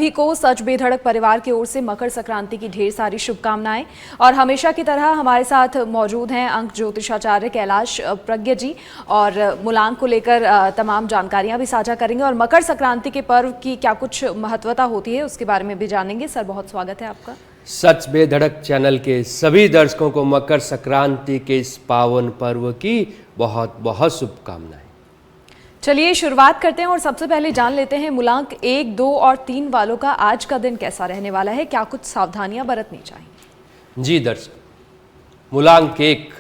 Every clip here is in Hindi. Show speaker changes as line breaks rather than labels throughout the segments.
सभी को सच बेधड़क परिवार की ओर से मकर संक्रांति की ढेर सारी शुभकामनाएं। और हमेशा की तरह हमारे साथ मौजूद हैं अंक ज्योतिषाचार्य कैलाश प्रज्ञ जी, और मूलांक को लेकर तमाम जानकारियां भी साझा करेंगे और मकर संक्रांति के पर्व की क्या कुछ महत्वता होती है उसके बारे में भी जानेंगे। सर, बहुत स्वागत है आपका।
सच बेधड़क चैनल के सभी दर्शकों को मकर संक्रांति के इस पावन पर्व की बहुत बहुत शुभकामनाएं।
चलिए शुरुआत करते हैं और सबसे पहले जान लेते हैं मूलांक 1, 2 और 3 वालों का आज का दिन कैसा रहने वाला है, क्या कुछ सावधानियां बरतनी चाहिए।
जी दर्शक, मूलांक 1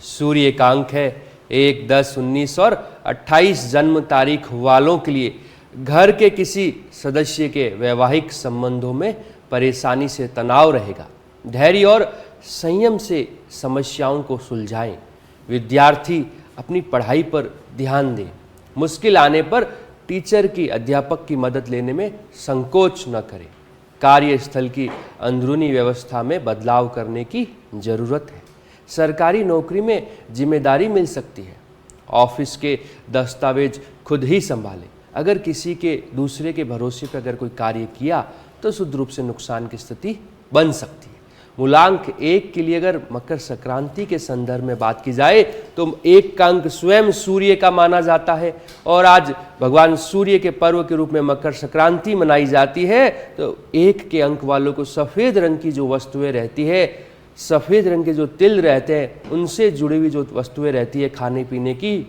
सूर्य का अंक है। 1, 10, 19 और 28 जन्म तारीख वालों के लिए घर के किसी सदस्य के वैवाहिक संबंधों में परेशानी से तनाव रहेगा। धैर्य और संयम से समस्याओं को सुलझाएं। विद्यार्थी अपनी पढ़ाई पर ध्यान दें। मुश्किल आने पर टीचर की, अध्यापक की मदद लेने में संकोच न करें। कार्यस्थल की अंदरूनी व्यवस्था में बदलाव करने की जरूरत है। सरकारी नौकरी में जिम्मेदारी मिल सकती है। ऑफिस के दस्तावेज खुद ही संभालें। अगर किसी के दूसरे के भरोसे पर अगर कोई कार्य किया तो शुद्ध रूप से नुकसान की स्थिति बन सकती है। मूलांक 1 के लिए अगर मकर संक्रांति के संदर्भ में बात की जाए तो 1 का अंक स्वयं सूर्य का माना जाता है और आज भगवान सूर्य के पर्व के रूप में मकर संक्रांति मनाई जाती है। तो 1 के अंक वालों को सफ़ेद रंग की जो वस्तुएं रहती है, सफ़ेद रंग के जो तिल रहते हैं, उनसे जुड़ी हुई जो वस्तुएं रहती है खाने पीने की,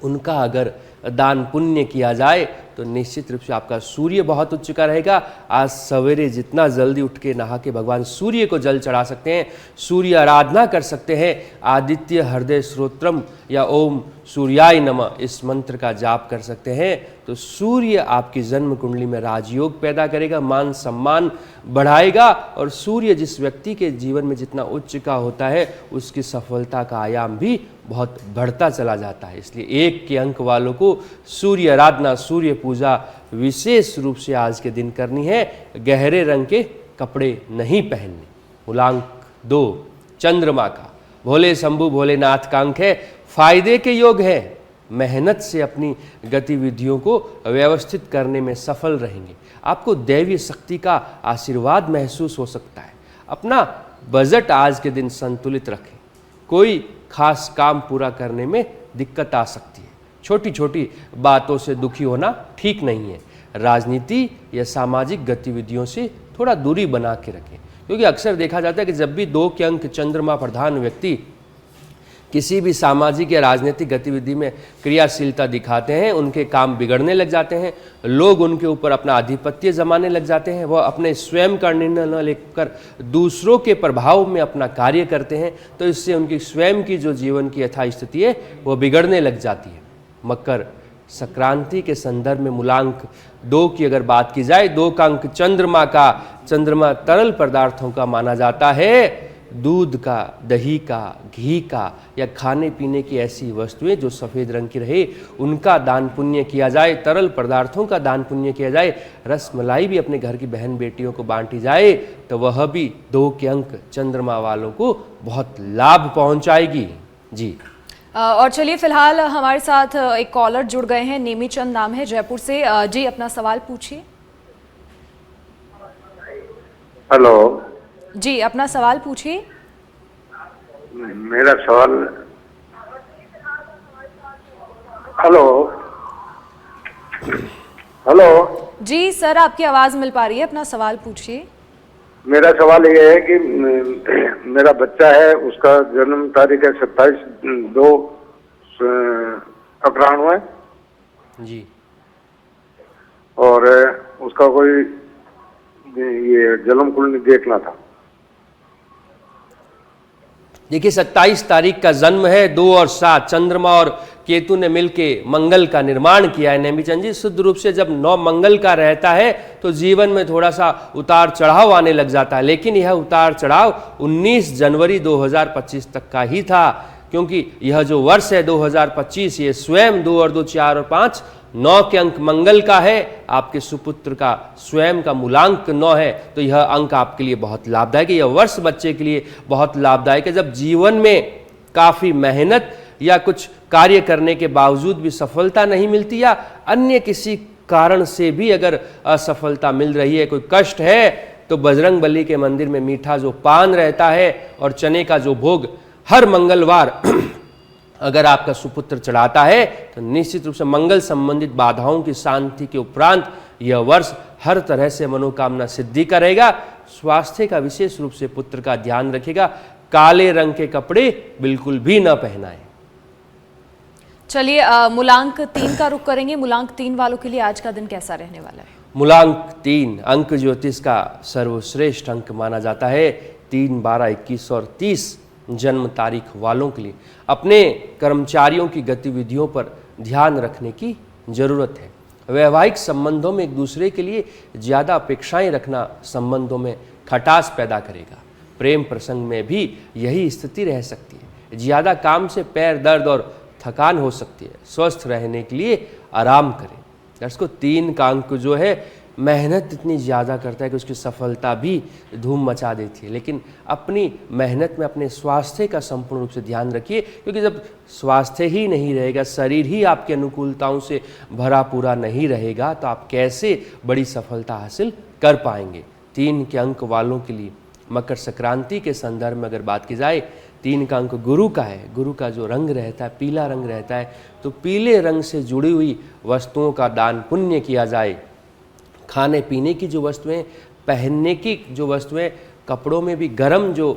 उनका अगर दान पुण्य किया जाए तो निश्चित रूप से आपका सूर्य बहुत उच्च का रहेगा। आज सवेरे जितना जल्दी उठ के नहा के भगवान सूर्य को जल चढ़ा सकते हैं, सूर्य आराधना कर सकते हैं। आदित्य हृदय स्तोत्रम या ओम सूर्याय नमः इस मंत्र का जाप कर सकते हैं तो सूर्य आपकी जन्म कुंडली में राजयोग पैदा करेगा, मान सम्मान बढ़ाएगा। और सूर्य जिस व्यक्ति के जीवन में जितना उच्च का होता है उसकी सफलता का आयाम भी बहुत बढ़ता चला जाता है। इसलिए 1 के अंक वालों को सूर्य आराधना, सूर्य पूजा विशेष रूप से आज के दिन करनी है। गहरे रंग के कपड़े नहीं पहनने। मूलांक 2 चंद्रमा का भोले शंभु भोलेनाथ का अंक है। फायदे के योग है। मेहनत से अपनी गतिविधियों को व्यवस्थित करने में सफल रहेंगे। आपको दैवीय शक्ति का आशीर्वाद महसूस हो सकता है। अपना बजट आज के दिन संतुलित रखें। कोई खास काम पूरा करने में दिक्कत आ सकती है। छोटी छोटी बातों से दुखी होना ठीक नहीं है। राजनीति या सामाजिक गतिविधियों से थोड़ा दूरी बना के रखें, क्योंकि अक्सर देखा जाता है कि जब भी 2 के अंक चंद्रमा प्रधान व्यक्ति किसी भी सामाजिक या राजनीतिक गतिविधि में क्रियाशीलता दिखाते हैं, उनके काम बिगड़ने लग जाते हैं। लोग उनके ऊपर अपना आधिपत्य जमाने लग जाते हैं। वह अपने स्वयं का निर्णय न लेकर दूसरों के प्रभाव में अपना कार्य करते हैं, तो इससे उनकी स्वयं की जो जीवन की यथास्थिति है वह बिगड़ने लग जाती है। मकर संक्रांति के संदर्भ में मूलांक 2 की अगर बात की जाए, 2 का अंक चंद्रमा का, चंद्रमा तरल पदार्थों का माना जाता है। दूध का, दही का, घी का या खाने पीने की ऐसी वस्तुएं जो सफ़ेद रंग की रहे उनका दान पुण्य किया जाए। तरल पदार्थों का दान पुण्य किया जाए। रस मलाई भी अपने घर की बहन बेटियों को बांटी जाए तो वह भी 2 के अंक चंद्रमा वालों को बहुत लाभ पहुंचाएगी। जी,
और चलिए फिलहाल हमारे साथ एक कॉलर जुड़ गए हैं, नेमीचंद नाम है, जयपुर से। जी, अपना सवाल पूछिए।
हेलो
जी, अपना सवाल पूछिए।
मेरा सवाल, हेलो हेलो
जी सर, आपकी आवाज मिल पा रही है, अपना सवाल पूछिए।
मेरा सवाल ये है कि मेरा बच्चा है, उसका जन्म तारीख है 27/2/91
जी,
और उसका कोई ये जन्म कुंडली देखना था।
देखिए 27 तारीख का जन्म है। 2 और 7 चंद्रमा और केतु ने मिलके मंगल का निर्माण किया है। नेमीचंद जी, शुद्ध रूप से जब 9 मंगल का रहता है तो जीवन में थोड़ा सा उतार चढ़ाव आने लग जाता है, लेकिन यह उतार चढ़ाव 19 जनवरी 2025 तक का ही था, क्योंकि यह जो वर्ष है 2025 ये स्वयं 2 और 2 4 और 5 9 के अंक मंगल का है। आपके सुपुत्र का स्वयं का मूलांक 9 है, तो यह अंक आपके लिए बहुत लाभदायक है। यह वर्ष बच्चे के लिए बहुत लाभदायक है। जब जीवन में काफ़ी मेहनत या कुछ कार्य करने के बावजूद भी सफलता नहीं मिलती या अन्य किसी कारण से भी अगर असफलता मिल रही है, कोई कष्ट है, तो बजरंग बली के मंदिर में मीठा जो पान रहता है और चने का जो भोग हर मंगलवार अगर आपका सुपुत्र चढ़ाता है तो निश्चित रूप से मंगल संबंधित बाधाओं की शांति के उपरांत यह वर्ष हर तरह से मनोकामना सिद्धि करेगा। स्वास्थ्य का विशेष रूप से पुत्र का ध्यान रखेगा। काले रंग के कपड़े बिल्कुल भी न पहनाएं।
चलिए मूलांक 3 का रुख करेंगे। मूलांक 3 वालों के लिए आज का दिन कैसा रहने वाला है?
मूलांक 3 अंक ज्योतिष का सर्वश्रेष्ठ अंक माना जाता है। 3, 12, 21 और 30 जन्म तारीख वालों के लिए अपने कर्मचारियों की गतिविधियों पर ध्यान रखने की जरूरत है। वैवाहिक संबंधों में एक दूसरे के लिए ज़्यादा अपेक्षाएं रखना संबंधों में खटास पैदा करेगा। प्रेम प्रसंग में भी यही स्थिति रह सकती है। ज़्यादा काम से पैर दर्द और थकान हो सकती है। स्वस्थ रहने के लिए आराम करें। दर्शकों 3 का अंक जो है मेहनत इतनी ज़्यादा करता है कि उसकी सफलता भी धूम मचा देती है। लेकिन अपनी मेहनत में अपने स्वास्थ्य का संपूर्ण रूप से ध्यान रखिए, क्योंकि जब स्वास्थ्य ही नहीं रहेगा, शरीर ही आपकी अनुकूलताओं से भरा पूरा नहीं रहेगा, तो आप कैसे बड़ी सफलता हासिल कर पाएंगे। 3 के अंक वालों के लिए मकर संक्रांति के संदर्भ में अगर बात की जाए, 3 का अंक गुरु का है। गुरु का जो रंग रहता है पीला रंग रहता है, तो पीले रंग से जुड़ी हुई वस्तुओं का दान पुण्य किया जाए। खाने पीने की जो वस्तुएं, पहनने की जो वस्तुएं, कपड़ों में भी गर्म जो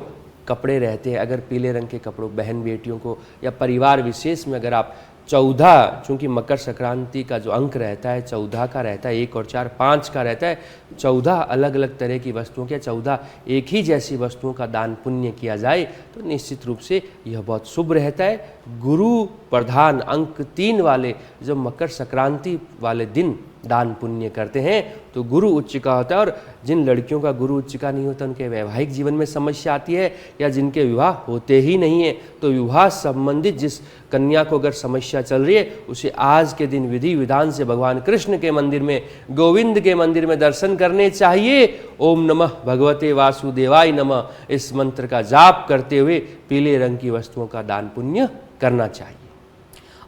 कपड़े रहते हैं, अगर पीले रंग के कपड़ों बहन बेटियों को या परिवार विशेष में अगर आप 14, चूँकि मकर संक्रांति का जो अंक रहता है 14 का रहता है, 1 और 4, 5 का रहता है, 14 अलग अलग तरह की वस्तुओं के 14 एक ही जैसी वस्तुओं का दान पुण्य किया जाए तो निश्चित रूप से यह बहुत शुभ रहता है। गुरु प्रधान अंक 3 वाले जब मकर संक्रांति वाले दिन दान पुण्य करते हैं तो गुरु उच्च का होता है। और जिन लड़कियों का गुरु उच्च का नहीं होता, उनके वैवाहिक जीवन में समस्या आती है, या जिनके विवाह होते ही नहीं है, तो विवाह संबंधित जिस कन्या को अगर समस्या चल रही है, उसे आज के दिन विधि विधान से भगवान कृष्ण के मंदिर में, गोविंद के मंदिर में दर्शन करने चाहिए। ओम नमः भगवते वासुदेवाय नमः इस मंत्र का जाप करते हुए पीले रंग की वस्तुओं का दान पुण्य करना चाहिए।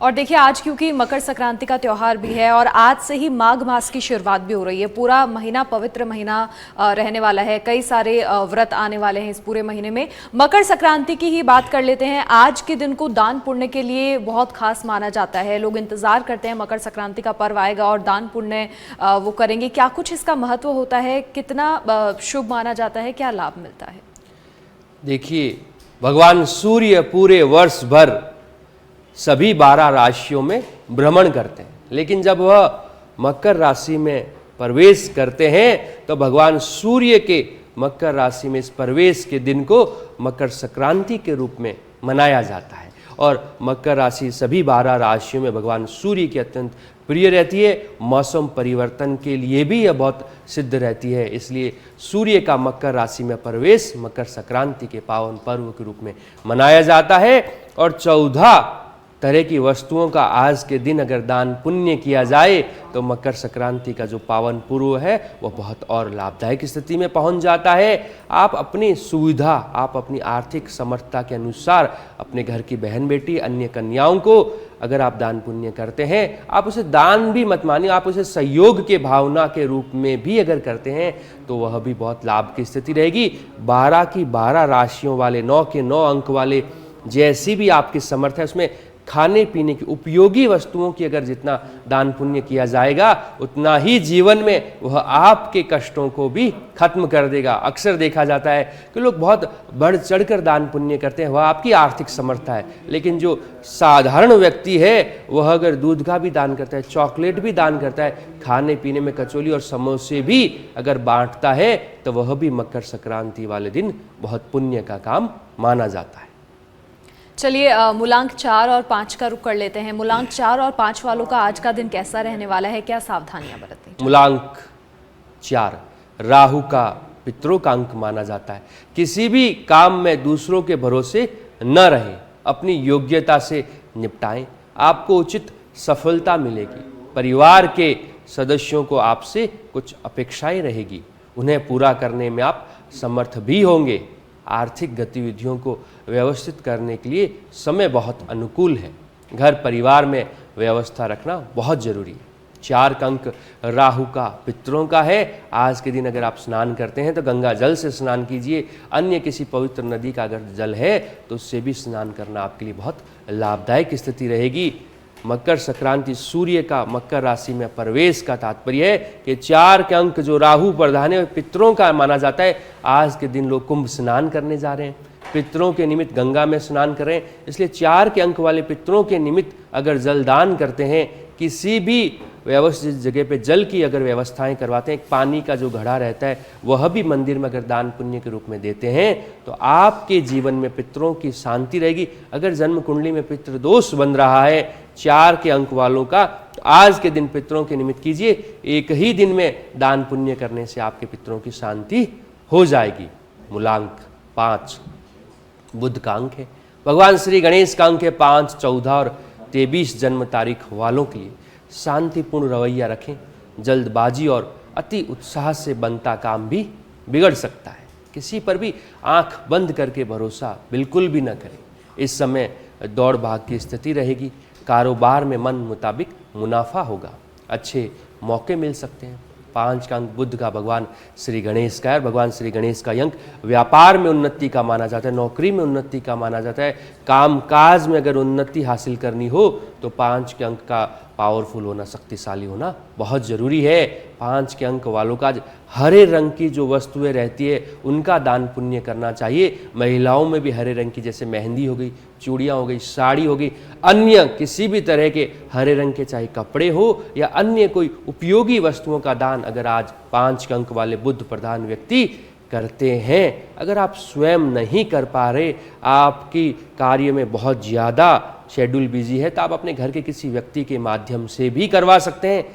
और देखिए आज क्योंकि मकर संक्रांति का त्यौहार भी है और आज से ही माघ मास की शुरुआत भी हो रही है। पूरा महीना पवित्र महीना रहने वाला है। कई सारे व्रत आने वाले हैं इस पूरे महीने में। मकर संक्रांति की ही बात कर लेते हैं। आज के दिन को दान पुण्य के लिए बहुत खास माना जाता है। लोग इंतजार करते हैं मकर संक्रांति का पर्व आएगा और दान पुण्य वो करेंगे। क्या कुछ इसका महत्व होता है? कितना शुभ माना जाता है? क्या लाभ मिलता है?
देखिए भगवान सूर्य पूरे वर्ष भर सभी 12 राशियों में भ्रमण करते हैं, लेकिन जब वह मकर राशि में प्रवेश करते हैं तो भगवान सूर्य के मकर राशि में इस प्रवेश के दिन को मकर संक्रांति के रूप में मनाया जाता है। और मकर राशि सभी 12 राशियों में भगवान सूर्य की अत्यंत प्रिय रहती है। मौसम परिवर्तन के लिए भी यह बहुत सिद्ध रहती है। इसलिए सूर्य का मकर राशि में प्रवेश मकर संक्रांति के पावन पर्व के रूप में मनाया जाता है। और 14 तरह की वस्तुओं का आज के दिन अगर दान पुण्य किया जाए तो मकर संक्रांति का जो पावन पर्व है वह बहुत और लाभदायक स्थिति में पहुंच जाता है। आप अपनी सुविधा, आप अपनी आर्थिक समर्थता के अनुसार अपने घर की बहन बेटी, अन्य कन्याओं को अगर आप दान पुण्य करते हैं, आप उसे दान भी मत मानिए, आप उसे सहयोग के भावना के रूप में भी अगर करते हैं तो वह भी बहुत लाभ की स्थिति रहेगी। 12 की 12 राशियों वाले, 9 के 9 अंक वाले जैसी भी आपकी समर्थ है, उसमें खाने पीने की उपयोगी वस्तुओं की अगर जितना दान पुण्य किया जाएगा उतना ही जीवन में वह आपके कष्टों को भी खत्म कर देगा। अक्सर देखा जाता है कि लोग बहुत बढ़ चढ़कर दान पुण्य करते हैं, वह आपकी आर्थिक समर्थ है। लेकिन जो साधारण व्यक्ति है वह अगर दूध का भी दान करता है, चॉकलेट भी दान करता है, खाने पीने में कचौली और समोसे भी अगर बांटता है तो वह भी मकर संक्रांति वाले दिन बहुत पुण्य का काम माना जाता है।
चलिए मूलांक 4 और 5 का रुख कर लेते हैं। मूलांक 4 और 5 वालों का आज का दिन कैसा रहने वाला है? क्या सावधानियां बरतनी चाहिए?
मूलांक 4 राहु का पितरों का अंक माना जाता है। किसी भी काम में दूसरों के भरोसे न रहें, अपनी योग्यता से निपटाएं, आपको उचित सफलता मिलेगी। परिवार के सदस्यों को आपसे कुछ अपेक्षाएं रहेगी, उन्हें पूरा करने में आप समर्थ भी होंगे। आर्थिक गतिविधियों को व्यवस्थित करने के लिए समय बहुत अनुकूल है। घर परिवार में व्यवस्था रखना बहुत जरूरी है। 4 का अंक राहु का, पितरों का है। आज के दिन अगर आप स्नान करते हैं तो गंगा जल से स्नान कीजिए। अन्य किसी पवित्र नदी का अगर जल है तो उससे भी स्नान करना आपके लिए बहुत लाभदायक स्थिति रहेगी। मकर संक्रांति, सूर्य का मकर राशि में प्रवेश का तात्पर्य है कि 4 के अंक जो राहु प्रधान है पितरों का माना जाता है। आज के दिन लोग कुंभ स्नान करने जा रहे हैं, पितरों के निमित्त गंगा में स्नान कर रहे हैं। इसलिए 4 के अंक वाले पितरों के निमित्त अगर जलदान करते हैं, किसी भी व्यवस्थित जगह पे जल की अगर व्यवस्थाएं करवाते हैं, एक पानी का जो घड़ा रहता है वह भी मंदिर में अगर दान पुण्य के रूप में देते हैं तो आपके जीवन में पितरों की शांति रहेगी। अगर जन्म कुंडली में पितृ दोष बन रहा है 4 के अंक वालों का, तो आज के दिन पितरों के निमित्त कीजिए। एक ही दिन में दान पुण्य करने से आपके पितरों की शांति हो जाएगी। मूलांक 5 बुध का अंक है। भगवान श्री गणेश का अंक है 5, 14 और 23 जन्म तारीख वालों के लिए शांतिपूर्ण रवैया रखें। जल्दबाजी और अति उत्साह से बनता काम भी बिगड़ सकता है। किसी पर भी आंख बंद करके भरोसा बिल्कुल भी न करें। इस समय दौड़ भाग की स्थिति रहेगी। कारोबार में मन मुताबिक मुनाफा होगा। अच्छे मौके मिल सकते हैं। 5 का अंक बुध का भगवान श्री गणेश का है। भगवान श्री गणेश का अंक व्यापार में उन्नति का माना जाता है, नौकरी में उन्नति का माना जाता है। काम काज में अगर उन्नति हासिल करनी हो तो 5 के अंक का पावरफुल होना, शक्तिशाली होना बहुत ज़रूरी है। 5 के अंक वालों का हरे रंग की जो वस्तुएं रहती है उनका दान पुण्य करना चाहिए। महिलाओं में भी हरे रंग की, जैसे मेहंदी हो गई, चूड़ियाँ हो गई, साड़ी हो गई, अन्य किसी भी तरह के हरे रंग के चाहे कपड़े हो या अन्य कोई उपयोगी वस्तुओं का दान अगर आज 5 के अंक वाले बुध प्रधान व्यक्ति करते हैं। अगर आप स्वयं नहीं कर पा रहे, आपकी कार्य में बहुत ज़्यादा शेड्यूल बिजी है, तो आप अपने घर के किसी व्यक्ति के माध्यम से भी करवा सकते हैं।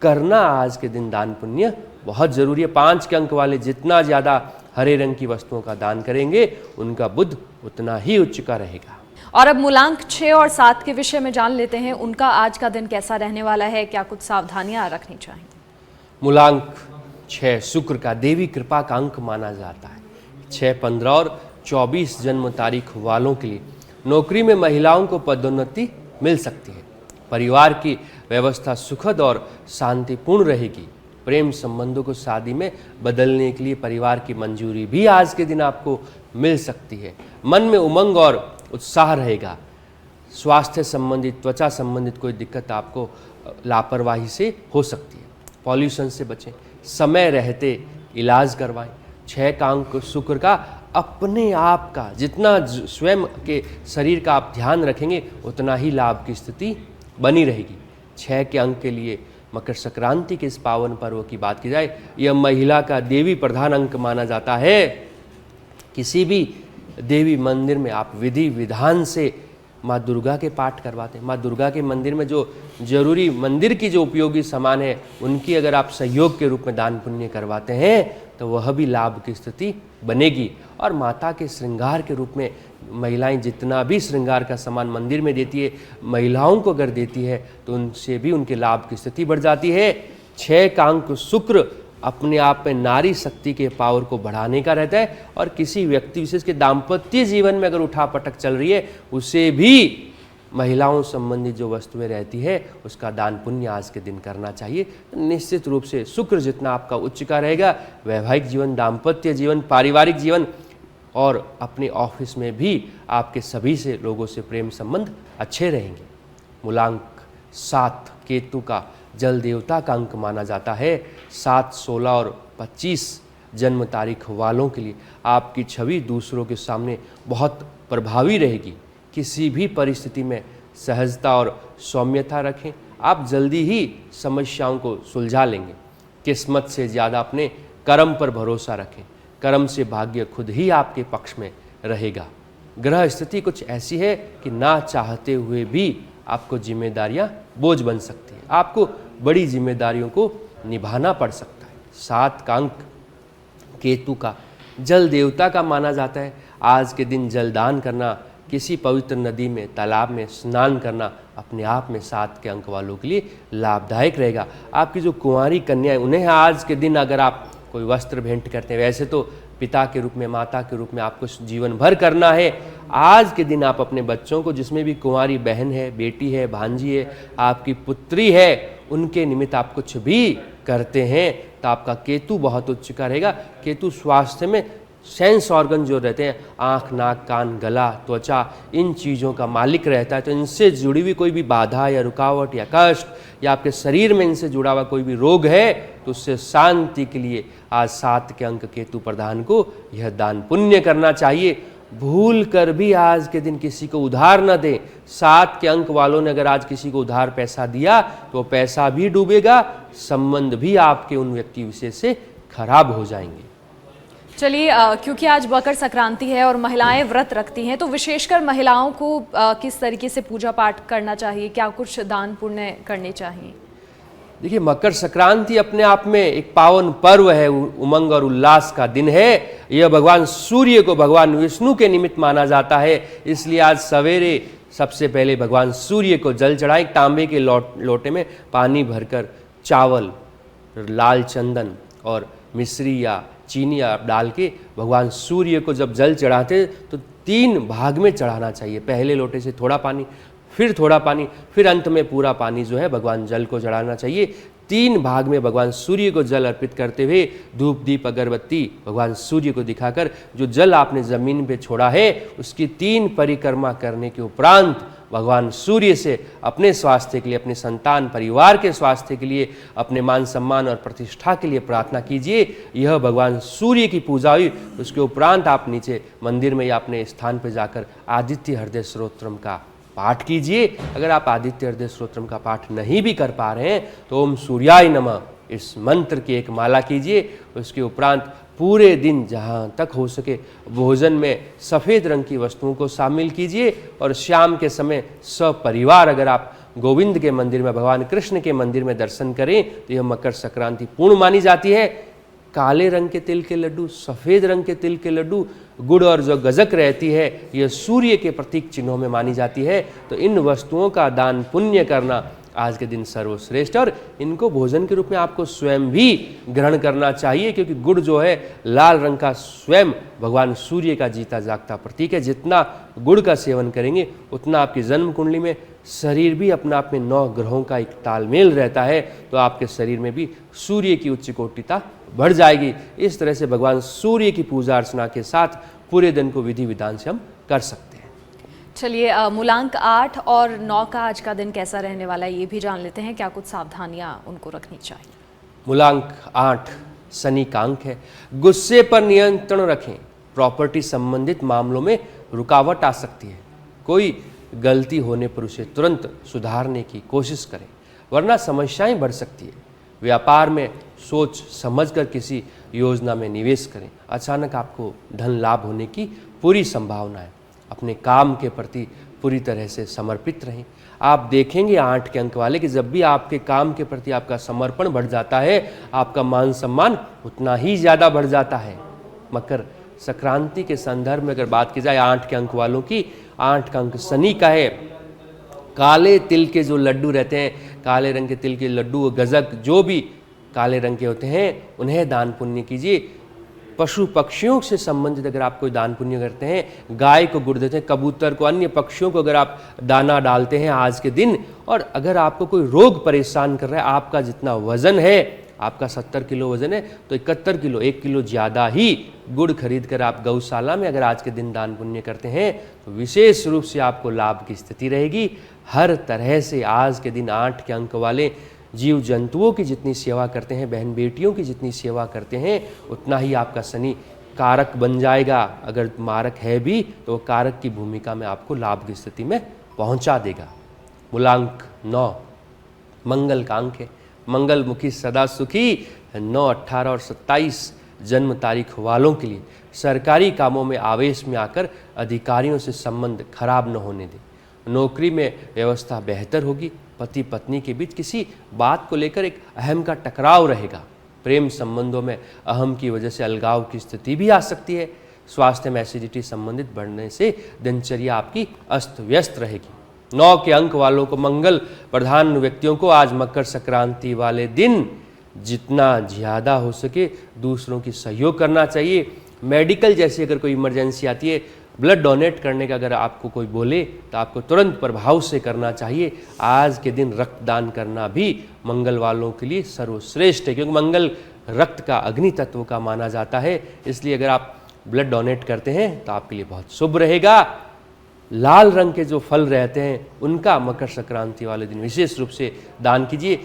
करना आज के दिन दान पुण्य बहुत ज़रूरी है। 5 के अंक वाले जितना ज़्यादा हरे रंग की वस्तुओं का दान करेंगे उनका बुध उतना ही उच्च का रहेगा।
और अब मूलांक 6 और 7 के विषय में जान लेते हैं, उनका आज का दिन कैसा रहने वाला है, क्या कुछ सावधानियां रखनी चाहिए।
मूलांक 6 शुक्र का, देवी कृपा का अंक माना जाता है। 6, 15 और 24 जन्म तारीख वालों के लिए नौकरी में महिलाओं को पदोन्नति मिल सकती है। परिवार की व्यवस्था सुखद और शांतिपूर्ण रहेगी। प्रेम संबंधों को शादी में बदलने के लिए परिवार की मंजूरी भी आज के दिन आपको मिल सकती है। मन में उमंग और उत्साह रहेगा। स्वास्थ्य संबंधित, त्वचा संबंधित कोई दिक्कत आपको लापरवाही से हो सकती है। पॉल्यूशन से बचें, समय रहते इलाज करवाएं। 6 का अंक शुक्र का, अपने आप का जितना स्वयं के शरीर का आप ध्यान रखेंगे उतना ही लाभ की स्थिति बनी रहेगी। 6 के अंक के लिए मकर संक्रांति के इस पावन पर्व की बात की जाए, यह महिला का देवी प्रधान अंक माना जाता है। किसी भी देवी मंदिर में आप विधि विधान से माँ दुर्गा के पाठ करवाते हैं। माँ दुर्गा के मंदिर में जो जरूरी मंदिर की जो उपयोगी सामान है उनकी अगर आप सहयोग के रूप में दान पुण्य करवाते हैं तो वह भी लाभ की स्थिति बनेगी। और माता के श्रृंगार के रूप में महिलाएं जितना भी श्रृंगार का सामान मंदिर में देती है, महिलाओं को अगर देती है तो उनसे भी उनके लाभ की स्थिति बढ़ जाती है। 6 का अंक शुक्र अपने आप में नारी शक्ति के पावर को बढ़ाने का रहता है। और किसी व्यक्ति विशेष के दाम्पत्य जीवन में अगर उठापटक चल रही है उसे भी महिलाओं संबंधित जो वस्तुएं रहती है उसका दान पुण्य आज के दिन करना चाहिए। निश्चित रूप से शुक्र जितना आपका उच्च का रहेगा, वैवाहिक जीवन, दाम्पत्य जीवन, पारिवारिक जीवन और अपने ऑफिस में भी आपके सभी से लोगों से प्रेम संबंध अच्छे रहेंगे। मूलांक 7 केतु का, जल देवता का अंक माना जाता है। 7, 16 और 25 जन्म तारीख वालों के लिए आपकी छवि दूसरों के सामने बहुत प्रभावी रहेगी। किसी भी परिस्थिति में सहजता और सौम्यता रखें, आप जल्दी ही समस्याओं को सुलझा लेंगे। किस्मत से ज़्यादा अपने कर्म पर भरोसा रखें, कर्म से भाग्य खुद ही आपके पक्ष में रहेगा। ग्रह स्थिति कुछ ऐसी है कि ना चाहते हुए भी आपको जिम्मेदारियां बोझ बन सकती है, आपको बड़ी जिम्मेदारियों को निभाना पड़ सकता है। 7 का अंक केतु का, जल देवता का माना जाता है। आज के दिन जलदान करना, किसी पवित्र नदी में, तालाब में स्नान करना अपने आप में 7 के अंक वालों के लिए लाभदायक रहेगा। आपकी जो कुंवारी कन्या है उन्हें आज के दिन अगर आप कोई वस्त्र भेंट करते हैं। वैसे तो पिता के रूप में, माता के रूप में आपको जीवन भर करना है। आज के दिन आप अपने बच्चों को, जिसमें भी कुंवारी बहन है, बेटी है, भांजी है, आपकी पुत्री है, उनके निमित्त आप कुछ भी करते हैं तो आपका केतु बहुत उच्च का रहेगा। केतु स्वास्थ्य में सेंस ऑर्गन जो रहते हैं, आँख, नाक, कान, गला, त्वचा, इन चीज़ों का मालिक रहता है। तो इनसे जुड़ी हुई कोई भी बाधा या रुकावट या कष्ट या आपके शरीर में इनसे जुड़ा हुआ कोई भी रोग है तो उससे शांति के लिए आज 7 के अंक केतु प्रधान को यह दान पुण्य करना चाहिए। भूल कर भी आज के दिन किसी को उधार न दें। 7 के अंक वालों ने अगर आज किसी को उधार पैसा दिया तो पैसा भी डूबेगा, संबंध भी आपके उन व्यक्ति विशेष से खराब हो जाएंगे।
चलिए, क्योंकि आज मकर संक्रांति है और महिलाएं व्रत रखती हैं, तो विशेषकर महिलाओं को किस तरीके से पूजा पाठ करना चाहिए, क्या कुछ दान पुण्य करने चाहिए?
देखिए, मकर संक्रांति अपने आप में एक पावन पर्व है, उमंग और उल्लास का दिन है। यह भगवान सूर्य को भगवान विष्णु के निमित्त माना जाता है। इसलिए आज सवेरे सबसे पहले भगवान सूर्य को जल चढ़ाएं। तांबे के लोटे में पानी भरकर चावल, लाल चंदन और मिश्री या चीनी आप डाल के भगवान सूर्य को जब जल चढ़ाते तो 3 भाग में चढ़ाना चाहिए। पहले लोटे से थोड़ा पानी, फिर थोड़ा पानी, फिर अंत में पूरा पानी जो है भगवान जल को चढ़ाना चाहिए। 3 भाग में भगवान सूर्य को जल अर्पित करते हुए धूप दीप अगरबत्ती भगवान सूर्य को दिखाकर जो जल आपने जमीन पे छोड़ा है उसकी 3 परिक्रमा करने के उपरांत भगवान सूर्य से अपने स्वास्थ्य के लिए, अपने संतान परिवार के स्वास्थ्य के लिए, अपने मान सम्मान और प्रतिष्ठा के लिए प्रार्थना कीजिए। यह भगवान सूर्य की पूजा हुई। उसके उपरांत आप नीचे मंदिर में या अपने स्थान पर जाकर आदित्य हृदय स्तोत्रम का पाठ कीजिए। अगर आप आदित्य हृदय स्तोत्रम का पाठ नहीं भी कर पा रहे हैं तो ओम सूर्याय नमः इस मंत्र की एक माला कीजिए। उसके उपरांत पूरे दिन जहाँ तक हो सके भोजन में सफ़ेद रंग की वस्तुओं को शामिल कीजिए और शाम के समय सपरिवार अगर आप गोविंद के मंदिर में, भगवान कृष्ण के मंदिर में दर्शन करें तो यह मकर संक्रांति पूर्ण मानी जाती है। काले रंग के तिल के लड्डू, सफ़ेद रंग के तिल के लड्डू, गुड़ और जो गजक रहती है यह सूर्य के प्रतीक चिन्हों में मानी जाती है। तो इन वस्तुओं का दान पुण्य करना आज के दिन सर्वश्रेष्ठ, और इनको भोजन के रूप में आपको स्वयं भी ग्रहण करना चाहिए, क्योंकि गुड़ जो है लाल रंग का स्वयं भगवान सूर्य का जीता जागता प्रतीक है। जितना गुड़ का सेवन करेंगे उतना आपकी जन्म कुंडली में शरीर भी अपने आप में 9 ग्रहों का एक तालमेल रहता है, तो आपके शरीर में भी सूर्य की उच्च कोटिता बढ़ जाएगी। इस तरह से भगवान सूर्य की पूजा अर्चना के साथ पूरे दिन को विधि विधान से हम कर सकते हैं।
चलिए, मूलांक 8 और 9 का आज का दिन कैसा रहने वाला है ये भी जान लेते हैं। क्या कुछ सावधानियां उनको रखनी चाहिए?
मूलांक 8 शनि का अंक है। गुस्से पर नियंत्रण रखें। प्रॉपर्टी संबंधित मामलों में रुकावट आ सकती है। कोई गलती होने पर उसे तुरंत सुधारने की कोशिश करें, वरना समस्याएं बढ़ सकती है। व्यापार में सोच समझकर किसी योजना में निवेश करें। अचानक आपको धन लाभ होने की पूरी संभावना है। अपने काम के प्रति पूरी तरह से समर्पित रहें। आप देखेंगे 8 के अंक वाले कि जब भी आपके काम के प्रति आपका समर्पण बढ़ जाता है, आपका मान सम्मान उतना ही ज़्यादा बढ़ जाता है। मकर संक्रांति के संदर्भ में अगर बात की जाए 8 के अंक वालों की, 8 का अंक शनि का है। काले तिल के जो लड्डू रहते हैं, काले रंग के तिल के लड्डू, गजक जो भी काले रंग के होते हैं, उन्हें दान पुण्य कीजिए। पशु पक्षियों से संबंधित अगर आप कोई दान पुण्य करते हैं, गाय को गुड़ देते हैं, कबूतर को, अन्य पक्षियों को अगर आप दाना डालते हैं आज के दिन, और अगर आपको कोई रोग परेशान कर रहा है, आपका जितना वजन है, आपका 70 किलो वजन है तो 71 किलो, 1 किलो ज़्यादा ही गुड़ खरीद कर आप गौशाला में अगर आज के दिन दान पुण्य करते हैं तो विशेष रूप से आपको लाभ की स्थिति रहेगी। हर तरह से आज के दिन 8 के अंक वाले जीव जंतुओं की जितनी सेवा करते हैं, बहन बेटियों की जितनी सेवा करते हैं, उतना ही आपका शनि कारक बन जाएगा। अगर मारक है भी तो वो कारक की भूमिका में आपको लाभ की स्थिति में पहुंचा देगा। मूलांक 9 मंगल का अंक है। मंगल मुखी सदा सुखी। 9, 18 और 27 जन्म तारीख वालों के लिए सरकारी कामों में आवेश में आकर अधिकारियों से संबंध खराब न होने दें। नौकरी में व्यवस्था बेहतर होगी। पति पत्नी के बीच किसी बात को लेकर एक अहम का टकराव रहेगा। प्रेम संबंधों में अहम की वजह से अलगाव की स्थिति भी आ सकती है। स्वास्थ्य में एसिडिटी संबंधित बढ़ने से दिनचर्या आपकी अस्त व्यस्त रहेगी। 9 के अंक वालों को, मंगल प्रधान व्यक्तियों को आज मकर संक्रांति वाले दिन जितना ज़्यादा हो सके दूसरों की सहयोग करना चाहिए। मेडिकल जैसी अगर कोई इमरजेंसी आती है, ब्लड डोनेट करने का अगर आपको कोई बोले तो आपको तुरंत प्रभाव से करना चाहिए। आज के दिन रक्तदान करना भी मंगल वालों के लिए सर्वश्रेष्ठ है, क्योंकि मंगल रक्त का अग्नि तत्व का माना जाता है। इसलिए अगर आप ब्लड डोनेट करते हैं तो आपके लिए बहुत शुभ रहेगा। लाल रंग के जो फल रहते हैं उनका मकर संक्रांति वाले दिन विशेष रूप से दान कीजिए।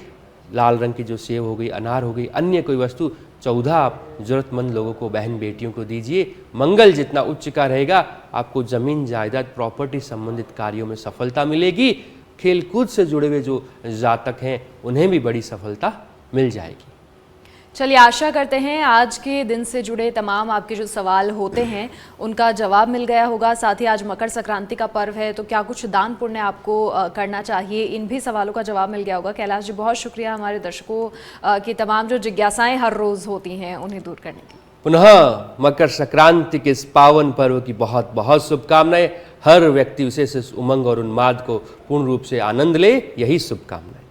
लाल रंग की जो सेब हो गई, अनार हो गई, अन्य कोई वस्तु 14 आप जरूरतमंद लोगों को, बहन बेटियों को दीजिए। मंगल जितना उच्च का रहेगा, आपको जमीन जायदाद प्रॉपर्टी संबंधित कार्यों में सफलता मिलेगी। खेलकूद से जुड़े हुए जो जातक हैं उन्हें भी बड़ी सफलता मिल जाएगी।
चलिए, आशा करते हैं आज के दिन से जुड़े तमाम आपके जो सवाल होते हैं उनका जवाब मिल गया होगा। साथ ही आज मकर संक्रांति का पर्व है, तो क्या कुछ दान पुण्य आपको करना चाहिए, इन भी सवालों का जवाब मिल गया होगा। कैलाश जी, बहुत शुक्रिया हमारे दर्शकों की तमाम जो जिज्ञासाएं हर रोज़ होती हैं उन्हें दूर करने के लिए।
पुनः मकर संक्रांति के इस पावन पर्व की बहुत बहुत शुभकामनाएं। हर व्यक्ति विशेष इस उमंग और उन्माद को पूर्ण रूप से आनंद ले, यही शुभकामनाएं।